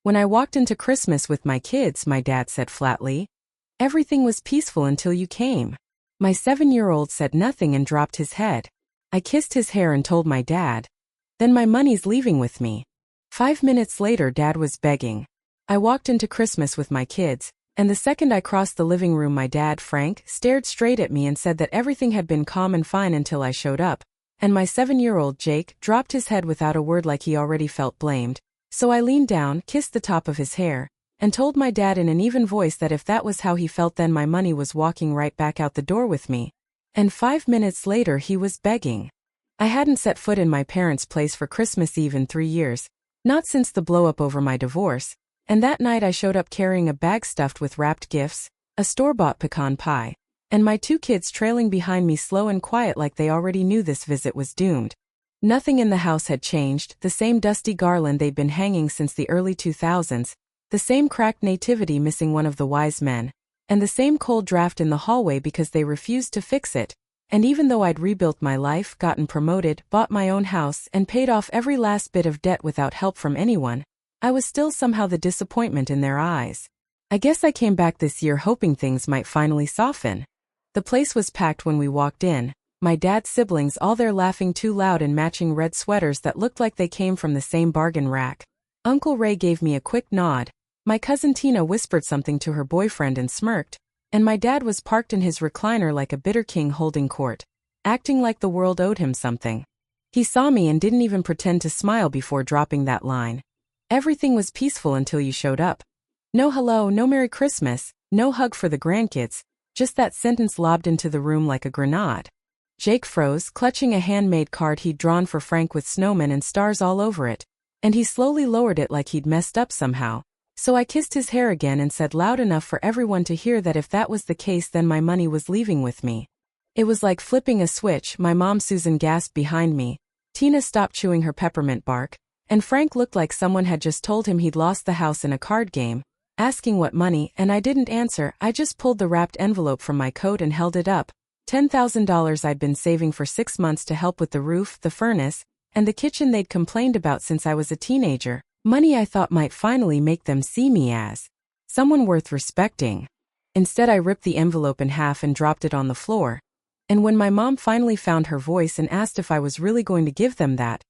When I walked into Christmas with my kids, my dad said flatly, everything was peaceful until you came. My 7-year-old said nothing and dropped his head. I kissed his hair and told my dad, then my money's leaving with me. 5 minutes later, Dad was begging. I walked into Christmas with my kids, and the second I crossed the living room, my dad, Frank, stared straight at me and said that everything had been calm and fine until I showed up, and my 7-year-old Jake dropped his head without a word like he already felt blamed. So I leaned down, kissed the top of his hair, and told my dad in an even voice that if that was how he felt, then my money was walking right back out the door with me. And 5 minutes later he was begging. I hadn't set foot in my parents' place for Christmas Eve in 3 years, not since the blow-up over my divorce, and that night I showed up carrying a bag stuffed with wrapped gifts, a store-bought pecan pie, and my 2 kids trailing behind me, slow and quiet like they already knew this visit was doomed. Nothing in the house had changed, the same dusty garland they'd been hanging since the early 2000s, the same cracked nativity missing one of the wise men, and the same cold draft in the hallway because they refused to fix it. And even though I'd rebuilt my life, gotten promoted, bought my own house, and paid off every last bit of debt without help from anyone, I was still somehow the disappointment in their eyes. I guess I came back this year hoping things might finally soften. The place was packed when we walked in, my dad's siblings all there laughing too loud in matching red sweaters that looked like they came from the same bargain rack. Uncle Ray gave me a quick nod, my cousin Tina whispered something to her boyfriend and smirked, and my dad was parked in his recliner like a bitter king holding court, acting like the world owed him something. He saw me and didn't even pretend to smile before dropping that line. Everything was peaceful until you showed up. No hello, no Merry Christmas, no hug for the grandkids, just that sentence lobbed into the room like a grenade. Jake froze, clutching a handmade card he'd drawn for Frank with snowmen and stars all over it, and he slowly lowered it like he'd messed up somehow. So I kissed his hair again and said loud enough for everyone to hear that if that was the case, then my money was leaving with me. It was like flipping a switch. My mom Susan gasped behind me, Tina stopped chewing her peppermint bark, and Frank looked like someone had just told him he'd lost the house in a card game, asking what money, and I didn't answer. I just pulled the wrapped envelope from my coat and held it up. $10,000 I'd been saving for 6 months to help with the roof, the furnace, and the kitchen they'd complained about since I was a teenager. Money I thought might finally make them see me as someone worth respecting. Instead, I ripped the envelope in half and dropped it on the floor. And when my mom finally found her voice and asked if I was really going to give them that,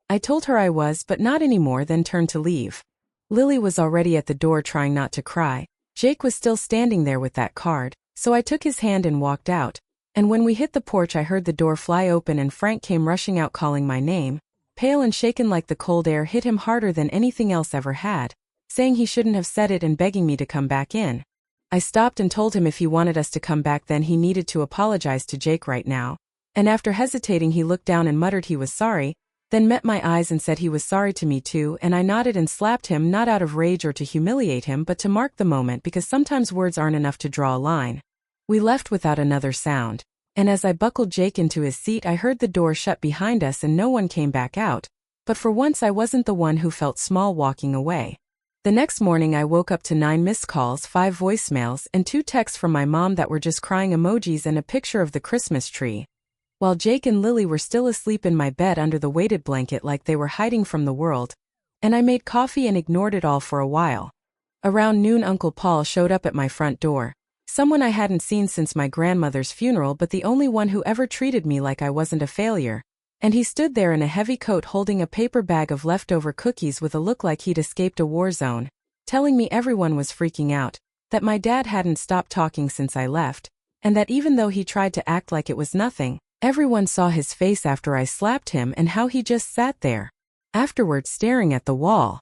I told her I was, but not anymore, then turned to leave. Lily was already at the door trying not to cry. Jake was still standing there with that card, so I took his hand and walked out. And when we hit the porch, I heard the door fly open and Frank came rushing out calling my name. Pale and shaken like the cold air hit him harder than anything else ever had, saying he shouldn't have said it and begging me to come back in. I stopped and told him if he wanted us to come back, then he needed to apologize to Jake right now. And after hesitating, he looked down and muttered he was sorry, then met my eyes and said he was sorry to me too, and I nodded and slapped him, not out of rage or to humiliate him, but to mark the moment, because sometimes words aren't enough to draw a line. We left without another sound, and as I buckled Jake into his seat, I heard the door shut behind us and no one came back out. But for once I wasn't the one who felt small walking away. The next morning I woke up to 9 missed calls, 5 voicemails, and 2 texts from my mom that were just crying emojis and a picture of the Christmas tree. While Jake and Lily were still asleep in my bed under the weighted blanket like they were hiding from the world. And I made coffee and ignored it all for a while. Around noon Uncle Paul showed up at my front door. Someone I hadn't seen since my grandmother's funeral, but the only one who ever treated me like I wasn't a failure. And he stood there in a heavy coat holding a paper bag of leftover cookies with a look like he'd escaped a war zone, telling me everyone was freaking out, that my dad hadn't stopped talking since I left, and that even though he tried to act like it was nothing, everyone saw his face after I slapped him and how he just sat there, afterwards staring at the wall.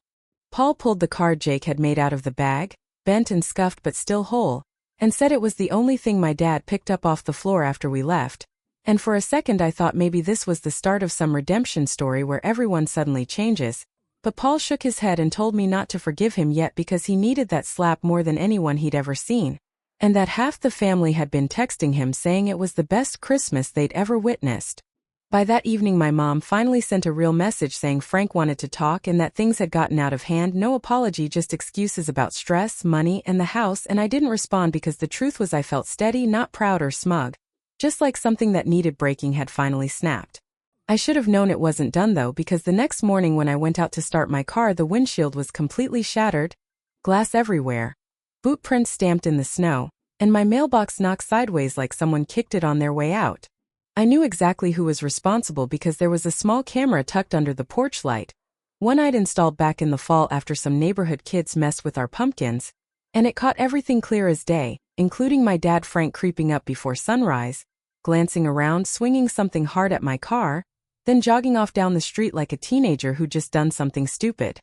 Paul pulled the card Jake had made out of the bag, bent and scuffed but still whole, and said it was the only thing my dad picked up off the floor after we left. And for a second I thought maybe this was the start of some redemption story where everyone suddenly changes, but Paul shook his head and told me not to forgive him yet because he needed that slap more than anyone he'd ever seen, and that half the family had been texting him saying it was the best Christmas they'd ever witnessed. By that evening my mom finally sent a real message saying Frank wanted to talk and that things had gotten out of hand. No apology, just excuses about stress, money, and the house, and I didn't respond because the truth was I felt steady, not proud or smug, just like something that needed breaking had finally snapped. I should have known it wasn't done though, because the next morning when I went out to start my car, the windshield was completely shattered, glass everywhere, boot prints stamped in the snow, and my mailbox knocked sideways like someone kicked it on their way out. I knew exactly who was responsible because there was a small camera tucked under the porch light, one I'd installed back in the fall after some neighborhood kids messed with our pumpkins, and it caught everything clear as day, including my dad Frank creeping up before sunrise, glancing around, swinging something hard at my car, then jogging off down the street like a teenager who'd just done something stupid.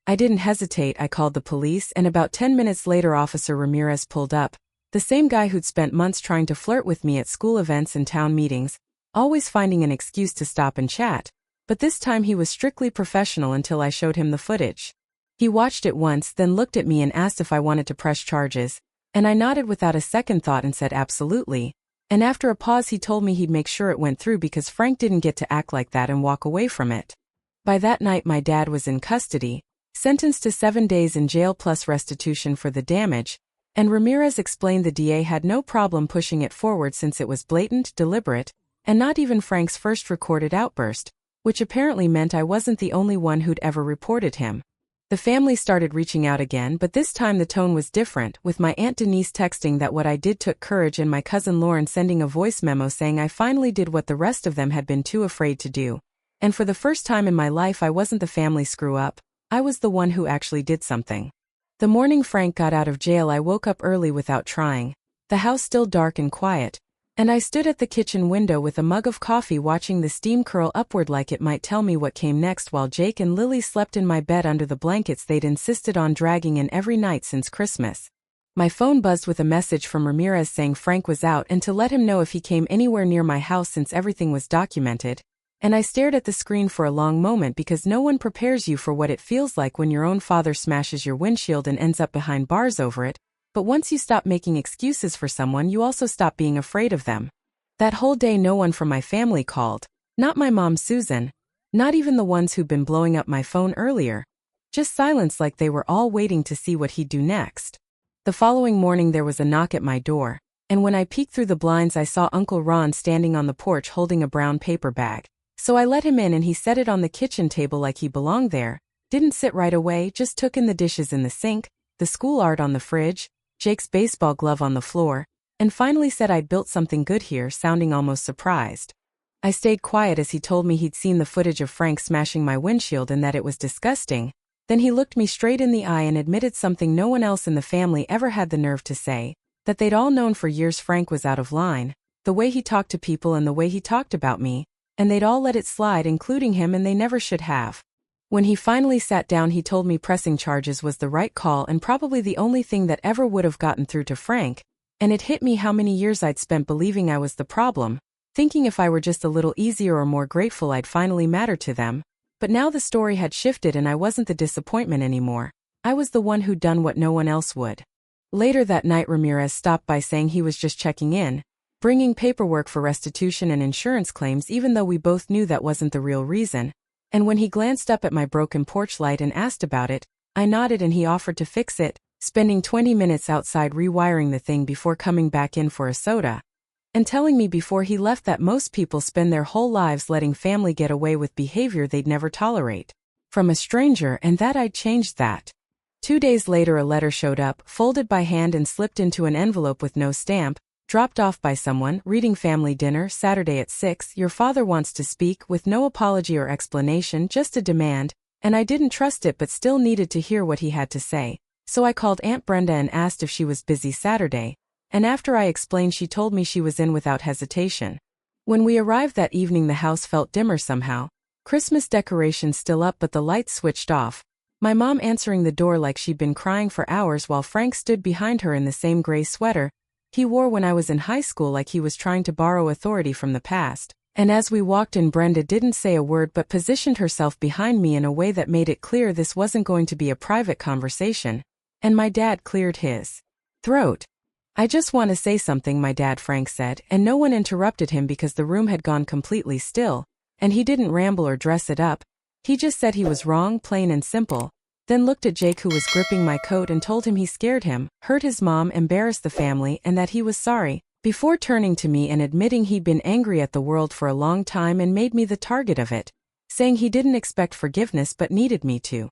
I didn't hesitate. I called the police, and about 10 minutes later Officer Ramirez pulled up, the same guy who'd spent months trying to flirt with me at school events and town meetings, always finding an excuse to stop and chat, but this time he was strictly professional until I showed him the footage. He watched it once, then looked at me and asked if I wanted to press charges, and I nodded without a second thought and said absolutely. And after a pause he told me he'd make sure it went through because Frank didn't get to act like that and walk away from it. By that night my dad was in custody, sentenced to 7 days in jail plus restitution for the damage, and Ramirez explained the DA had no problem pushing it forward since it was blatant, deliberate, and not even Frank's first recorded outburst, which apparently meant I wasn't the only one who'd ever reported him. The family started reaching out again, but this time the tone was different, with my Aunt Denise texting that what I did took courage and my cousin Lauren sending a voice memo saying I finally did what the rest of them had been too afraid to do. And for the first time in my life I wasn't the family screw-up, I was the one who actually did something. The morning Frank got out of jail I woke up early without trying, the house still dark and quiet, and I stood at the kitchen window with a mug of coffee watching the steam curl upward like it might tell me what came next while Jake and Lily slept in my bed under the blankets they'd insisted on dragging in every night since Christmas. My phone buzzed with a message from Ramirez saying Frank was out and to let him know if he came anywhere near my house since everything was documented, and I stared at the screen for a long moment because no one prepares you for what it feels like when your own father smashes your windshield and ends up behind bars over it. But once you stop making excuses for someone you also stop being afraid of them. That whole day no one from my family called, not my mom Susan, not even the ones who'd been blowing up my phone earlier. Just silence like they were all waiting to see what he'd do next. The following morning there was a knock at my door, and when I peeked through the blinds I saw Uncle Ron standing on the porch holding a brown paper bag. So I let him in and he set it on the kitchen table like he belonged there, didn't sit right away, just took in the dishes in the sink, the school art on the fridge, Jake's baseball glove on the floor, and finally said I'd built something good here, sounding almost surprised. I stayed quiet as he told me he'd seen the footage of Frank smashing my windshield and that it was disgusting. Then he looked me straight in the eye and admitted something no one else in the family ever had the nerve to say, that they'd all known for years Frank was out of line, the way he talked to people and the way he talked about me, and they'd all let it slide including him and they never should have. When he finally sat down he told me pressing charges was the right call and probably the only thing that ever would have gotten through to Frank, and it hit me how many years I'd spent believing I was the problem, thinking if I were just a little easier or more grateful I'd finally matter to them. But now the story had shifted and I wasn't the disappointment anymore, I was the one who'd done what no one else would. Later that night Ramirez stopped by saying he was just checking in, bringing paperwork for restitution and insurance claims even though we both knew that wasn't the real reason. And when he glanced up at my broken porch light and asked about it, I nodded and he offered to fix it, spending 20 minutes outside rewiring the thing before coming back in for a soda, and telling me before he left that most people spend their whole lives letting family get away with behavior they'd never tolerate from a stranger, and that I'd changed that. 2 days later a letter showed up, folded by hand and slipped into an envelope with no stamp, dropped off by someone, reading family dinner, Saturday at 6, your father wants to speak, with no apology or explanation, just a demand, and I didn't trust it but still needed to hear what he had to say, so I called Aunt Brenda and asked if she was busy Saturday, and after I explained she told me she was in without hesitation. When we arrived that evening the house felt dimmer somehow, Christmas decorations still up but the lights switched off, my mom answering the door like she'd been crying for hours while Frank stood behind her in the same gray sweater he wore when I was in high school like he was trying to borrow authority from the past, and as we walked in Brenda didn't say a word but positioned herself behind me in a way that made it clear this wasn't going to be a private conversation, and my dad cleared his throat. I just want to say something, my dad Frank said, and no one interrupted him because the room had gone completely still, and he didn't ramble or dress it up, he just said he was wrong, plain and simple, then looked at Jake who was gripping my coat and told him he scared him, hurt his mom, embarrassed the family, and that he was sorry, before turning to me and admitting he'd been angry at the world for a long time and made me the target of it, saying he didn't expect forgiveness but needed me to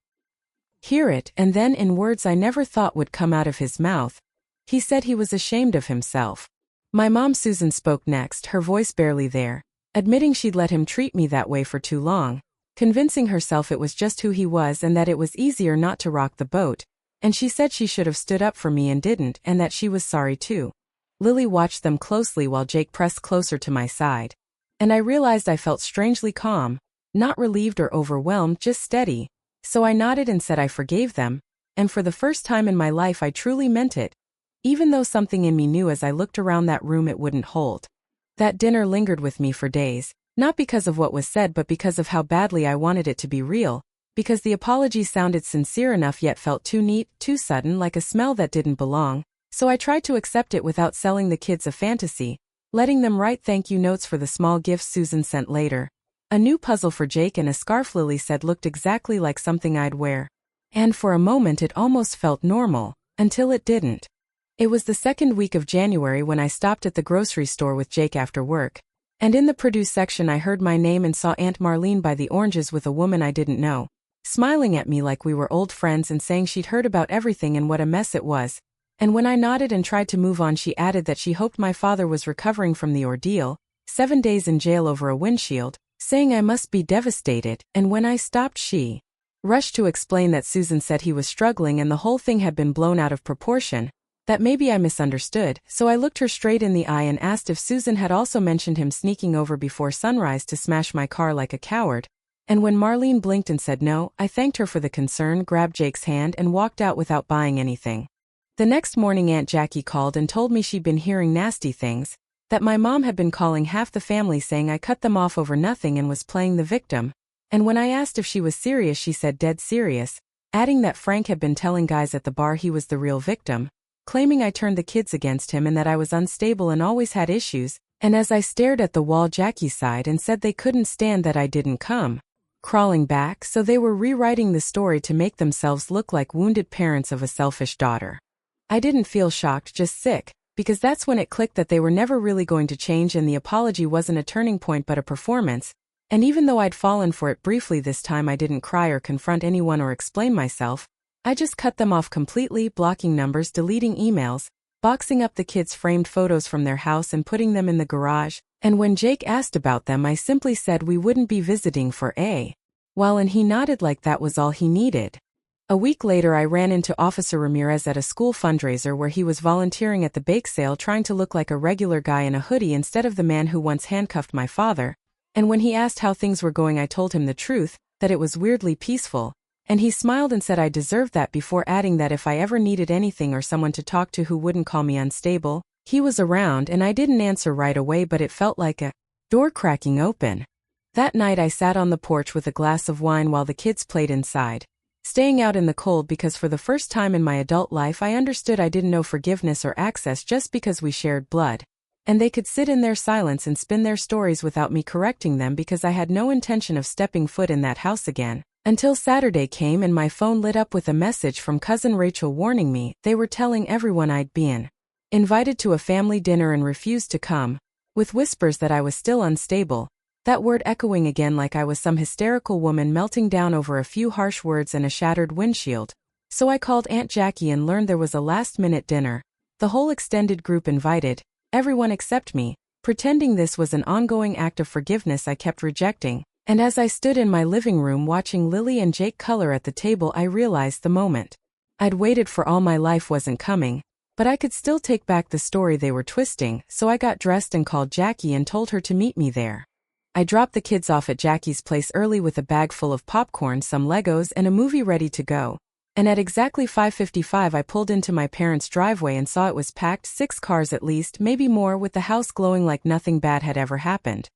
hear it, and then in words I never thought would come out of his mouth, he said he was ashamed of himself. My mom Susan spoke next, her voice barely there, admitting she'd let him treat me that way for too long, convincing herself it was just who he was and that it was easier not to rock the boat, and she said she should have stood up for me and didn't, and that she was sorry too. Lily watched them closely while Jake pressed closer to my side, and I realized I felt strangely calm, not relieved or overwhelmed, just steady, so I nodded and said I forgave them, and for the first time in my life I truly meant it, even though something in me knew as I looked around that room it wouldn't hold. That dinner lingered with me for days, not because of what was said but because of how badly I wanted it to be real, because the apology sounded sincere enough yet felt too neat, too sudden, like a smell that didn't belong, so I tried to accept it without selling the kids a fantasy, letting them write thank you notes for the small gifts Susan sent later. A new puzzle for Jake and a scarf Lily said looked exactly like something I'd wear. And for a moment it almost felt normal, until it didn't. It was the second week of January when I stopped at the grocery store with Jake after work, and in the produce section I heard my name and saw Aunt Marlene buy the oranges with a woman I didn't know, smiling at me like we were old friends and saying she'd heard about everything and what a mess it was. And when I nodded and tried to move on, she added that she hoped my father was recovering from the ordeal, 7 days in jail over a windshield, saying I must be devastated, and when I stopped she rushed to explain that Susan said he was struggling and the whole thing had been blown out of proportion, that maybe I misunderstood, so I looked her straight in the eye and asked if Susan had also mentioned him sneaking over before sunrise to smash my car like a coward, and when Marlene blinked and said no, I thanked her for the concern, grabbed Jake's hand and walked out without buying anything. The next morning Aunt Jackie called and told me she'd been hearing nasty things, that my mom had been calling half the family saying I cut them off over nothing and was playing the victim, and when I asked if she was serious she said dead serious, adding that Frank had been telling guys at the bar he was the real victim, claiming I turned the kids against him and that I was unstable and always had issues, and as I stared at the wall Jackie sighed and said they couldn't stand that I didn't come crawling back, so they were rewriting the story to make themselves look like wounded parents of a selfish daughter. I didn't feel shocked, just sick, because that's when it clicked that they were never really going to change and the apology wasn't a turning point but a performance, and even though I'd fallen for it briefly this time I didn't cry or confront anyone or explain myself. I just cut them off completely, blocking numbers, deleting emails, boxing up the kids' framed photos from their house and putting them in the garage, and when Jake asked about them I simply said we wouldn't be visiting for a while and he nodded like that was all he needed. A week later I ran into Officer Ramirez at a school fundraiser where he was volunteering at the bake sale trying to look like a regular guy in a hoodie instead of the man who once handcuffed my father, and when he asked how things were going I told him the truth, that it was weirdly peaceful. And he smiled and said I deserved that before adding that if I ever needed anything or someone to talk to who wouldn't call me unstable, he was around, and I didn't answer right away but it felt like a door cracking open. That night I sat on the porch with a glass of wine while the kids played inside, staying out in the cold because for the first time in my adult life I understood I didn't know forgiveness or access just because we shared blood, and they could sit in their silence and spin their stories without me correcting them because I had no intention of stepping foot in that house again. Until Saturday came and my phone lit up with a message from cousin Rachel warning me they were telling everyone I'd been invited to a family dinner and refused to come, with whispers that I was still unstable, that word echoing again like I was some hysterical woman melting down over a few harsh words and a shattered windshield. So I called Aunt Jackie and learned there was a last-minute dinner, the whole extended group invited, everyone except me, pretending this was an ongoing act of forgiveness I kept rejecting. And as I stood in my living room watching Lily and Jake color at the table I realized the moment I'd waited for all my life wasn't coming, but I could still take back the story they were twisting, so I got dressed and called Jackie and told her to meet me there. I dropped the kids off at Jackie's place early with a bag full of popcorn, some Legos and a movie ready to go, and at exactly 5:55 I pulled into my parents' driveway and saw it was packed, 6 cars at least, maybe more, with the house glowing like nothing bad had ever happened.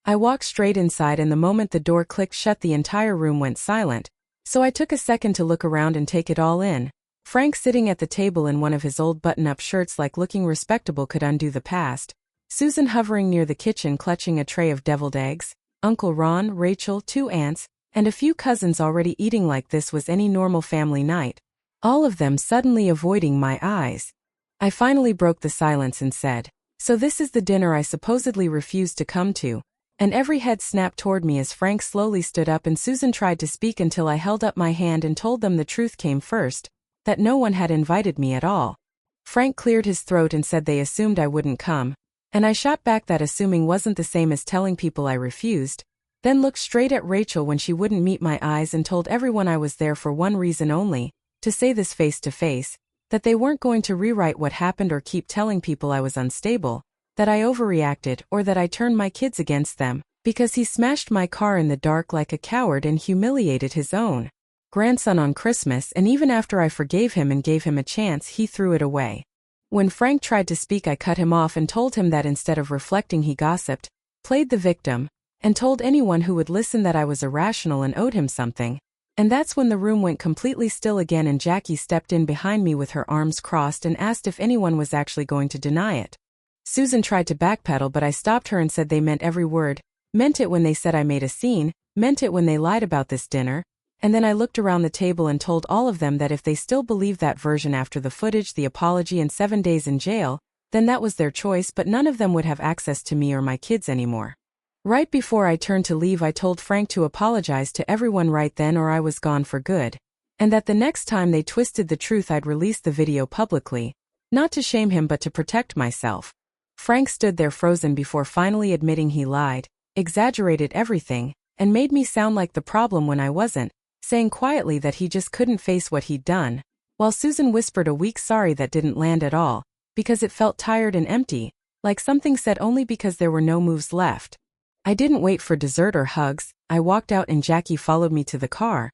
I walked straight inside and the moment the door clicked shut the entire room went silent, so I took a second to look around and take it all in. Frank sitting at the table in one of his old button-up shirts like looking respectable could undo the past, Susan hovering near the kitchen clutching a tray of deviled eggs, Uncle Ron, Rachel, 2 aunts, and a few cousins already eating like this was any normal family night, all of them suddenly avoiding my eyes. I finally broke the silence and said, So this is the dinner I supposedly refused to come to. And every head snapped toward me as Frank slowly stood up and Susan tried to speak until I held up my hand and told them the truth came first, that no one had invited me at all. Frank cleared his throat and said they assumed I wouldn't come, and I shot back that assuming wasn't the same as telling people I refused, then looked straight at Rachel when she wouldn't meet my eyes and told everyone I was there for one reason only, to say this face to face, that they weren't going to rewrite what happened or keep telling people I was unstable, that I overreacted or that I turned my kids against them, because he smashed my car in the dark like a coward and humiliated his own grandson on Christmas, and even after I forgave him and gave him a chance he threw it away. When Frank tried to speak I cut him off and told him that instead of reflecting he gossiped, played the victim, and told anyone who would listen that I was irrational and owed him something. And that's when the room went completely still again and Jackie stepped in behind me with her arms crossed and asked if anyone was actually going to deny it. Susan tried to backpedal but I stopped her and said they meant every word, meant it when they said I made a scene, meant it when they lied about this dinner, and then I looked around the table and told all of them that if they still believed that version after the footage, the apology and 7 days in jail, then that was their choice, but none of them would have access to me or my kids anymore. Right before I turned to leave I told Frank to apologize to everyone right then or I was gone for good, and that the next time they twisted the truth I'd release the video publicly, not to shame him but to protect myself. Frank stood there frozen before finally admitting he lied, exaggerated everything, and made me sound like the problem when I wasn't, saying quietly that he just couldn't face what he'd done, while Susan whispered a weak sorry that didn't land at all, because it felt tired and empty, like something said only because there were no moves left. I didn't wait for dessert or hugs, I walked out and Jackie followed me to the car,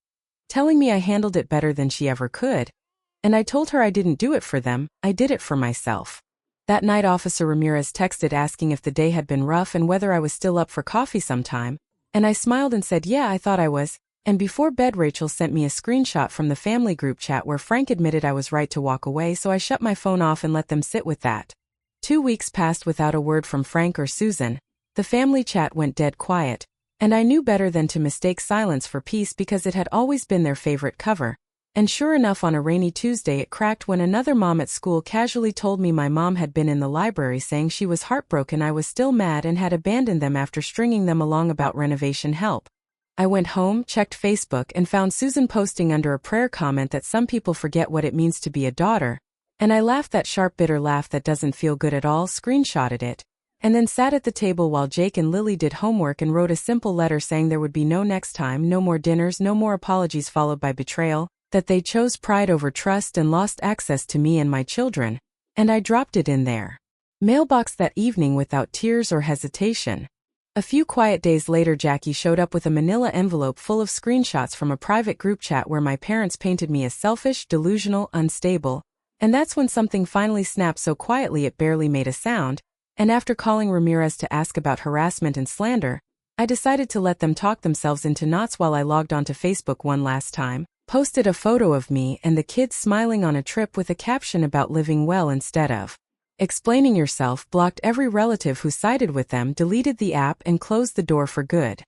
telling me I handled it better than she ever could. And I told her I didn't do it for them, I did it for myself. That night Officer Ramirez texted asking if the day had been rough and whether I was still up for coffee sometime, and I smiled and said yeah I thought I was, and before bed Rachel sent me a screenshot from the family group chat where Frank admitted I was right to walk away, so I shut my phone off and let them sit with that. 2 weeks passed without a word from Frank or Susan. The family chat went dead quiet, and I knew better than to mistake silence for peace because it had always been their favorite cover. And sure enough on a rainy Tuesday it cracked when another mom at school casually told me my mom had been in the library saying she was heartbroken I was still mad and had abandoned them after stringing them along about renovation help. I went home, checked Facebook, and found Susan posting under a prayer comment that some people forget what it means to be a daughter, and I laughed that sharp bitter laugh that doesn't feel good at all, screenshotted it, and then sat at the table while Jake and Lily did homework and wrote a simple letter saying there would be no next time, no more dinners, no more apologies followed by betrayal, that they chose pride over trust and lost access to me and my children, and I dropped it in their mailbox that evening without tears or hesitation. A few quiet days later Jackie showed up with a manila envelope full of screenshots from a private group chat where my parents painted me as selfish, delusional, unstable, and that's when something finally snapped so quietly it barely made a sound, and after calling Ramirez to ask about harassment and slander, I decided to let them talk themselves into knots while I logged onto Facebook one last time, posted a photo of me and the kids smiling on a trip with a caption about living well instead of explaining yourself, blocked every relative who sided with them, deleted the app, and closed the door for good.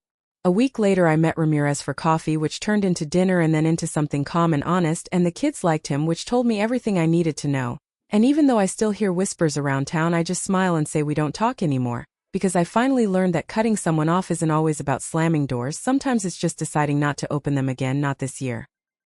A week later I met Ramirez for coffee, which turned into dinner and then into something calm and honest, and the kids liked him, which told me everything I needed to know. And even though I still hear whispers around town, I just smile and say we don't talk anymore, because I finally learned that cutting someone off isn't always about slamming doors, sometimes it's just deciding not to open them again, not this year.